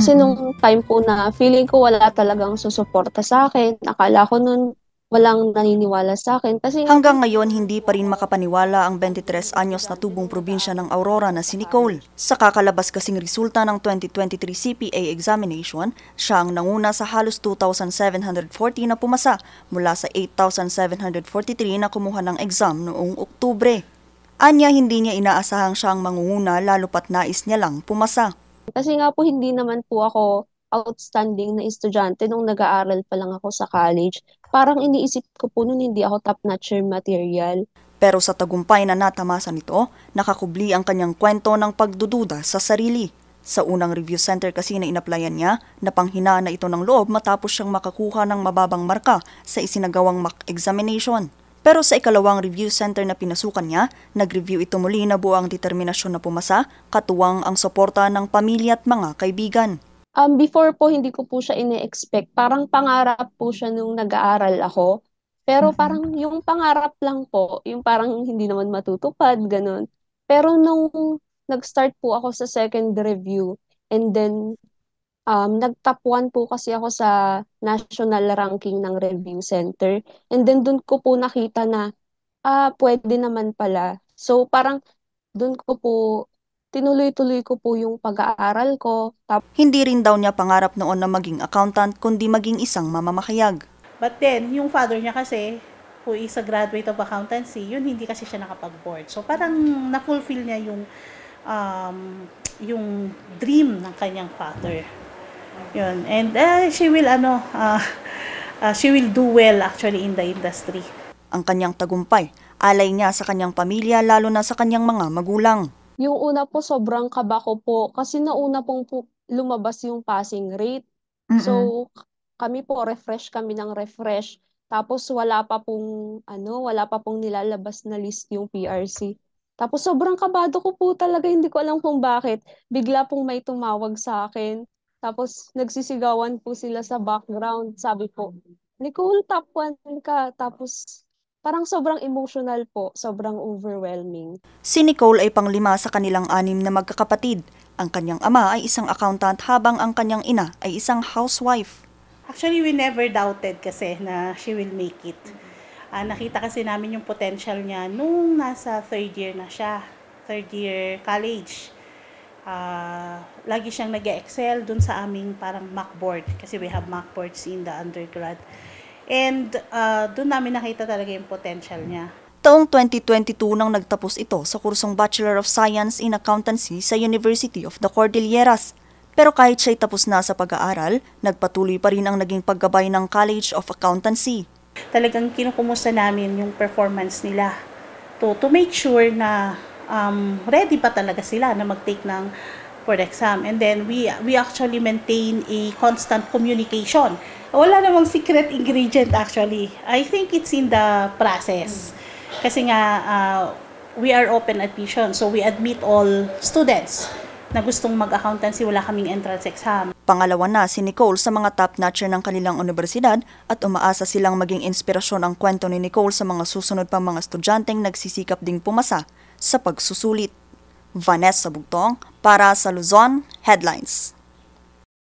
Kasi nung time po na feeling ko wala talagang susuporta sa akin, akala ko nun walang naniniwala sa akin kasi nga po Hanggang ngayon, hindi pa rin makapaniwala ang 23 anyos na tubong probinsya ng Aurora na si Nicole. Sa kakalabas kasing resulta ng 2023 CPA examination, siya ang nanguna sa halos 2,740 na pumasa mula sa 8,743 na kumuha ng exam noong Oktubre. Anya, hindi niya inaasahang siya ang mangunguna lalo pat nais niya lang pumasa. Kasi nga po hindi naman po ako outstanding na estudyante nung nag-aaral pa lang ako sa college. Parang iniisip ko po nun hindi ako top-notcher material. Pero sa tagumpay na natamasa nito, nakakubli ang kanyang kwento ng pagdududa sa sarili. Sa unang review center kasi na inaplayan niya, napanghinaan na ito ng loob matapos siyang makakuha ng mababang marka sa isinagawang mock examination. Pero sa ikalawang review center na pinasukan niya, nag-review ito muli na buo ang determinasyon na pumasa, katuwang ang suporta ng pamilya at mga kaibigan. Before po, hindi ko po siya ine-expect. Parang pangarap po siya nung nag-aaral ako. Pero parang yung pangarap lang po, yung parang hindi naman matutupad, ganun. Pero nung nag-start po ako sa second review, and then nag-top 1 po kasi ako sa national ranking ng review center. And then dun ko po nakita na, pwede naman pala. So parang dun ko po, tinuloy-tuloy ko po yung pag-aaral ko. Hindi rin daw niya pangarap noon na maging accountant kundi maging isang mamamakayag. But then, yung father niya kasi, who is a graduate of accountancy, yun hindi kasi siya nakapag-board. So parang na-fulfill niya yung dream ng kanyang father. Yun. And she will do well actually in the industry. Ang kanyang tagumpay, alay niya sa kanyang pamilya lalo na sa kanyang mga magulang. Yung una po, sobrang kaba ko po. Kasi nauna pong po lumabas yung passing rate. So, kami po, refresh kami ng refresh. Tapos, wala pa pong nilalabas na list yung PRC. Tapos, sobrang kabado ko po talaga. Hindi ko alam kung bakit. Bigla pong may tumawag sa akin. Tapos, nagsisigawan po sila sa background. Sabi po, Nicole, top 1 ka. Tapos, parang sobrang emotional po. Sobrang overwhelming. Si Nicole ay panglima sa kanilang 6 na magkakapatid. Ang kanyang ama ay isang accountant habang ang kanyang ina ay isang housewife. Actually, we never doubted kasi na she will make it. Nakita kasi namin yung potential niya nung nasa third year na siya, third year college. Lagi siyang nag-excel dun sa aming parang mock board kasi we have mock boards in the undergrad. And dun namin nakita talaga yung potential niya. Taong 2022 nang nagtapos ito sa kursong Bachelor of Science in Accountancy sa University of the Cordilleras. Pero kahit siya'y tapos na sa pag-aaral, nagpatuloy pa rin ang naging paggabay ng College of Accountancy. Talagang kinukumusta namin yung performance nila to make sure na ready pa talaga sila na mag-take ng board exam. And then we actually maintain a constant communication. Wala namang secret ingredient actually. I think it's in the process. Kasi nga we are open admission, so we admit all students na gustong mag-accountancy, wala kaming entrance exam. Pangalawa na si Nicole sa mga top-notcher ng kanilang universidad at umaasa silang maging inspirasyon ang kwento ni Nicole sa mga susunod pang mga estudyanteng nagsisikap ding pumasa sa pagsusulit. Vanessa Bugtong para sa Luzon Headlines.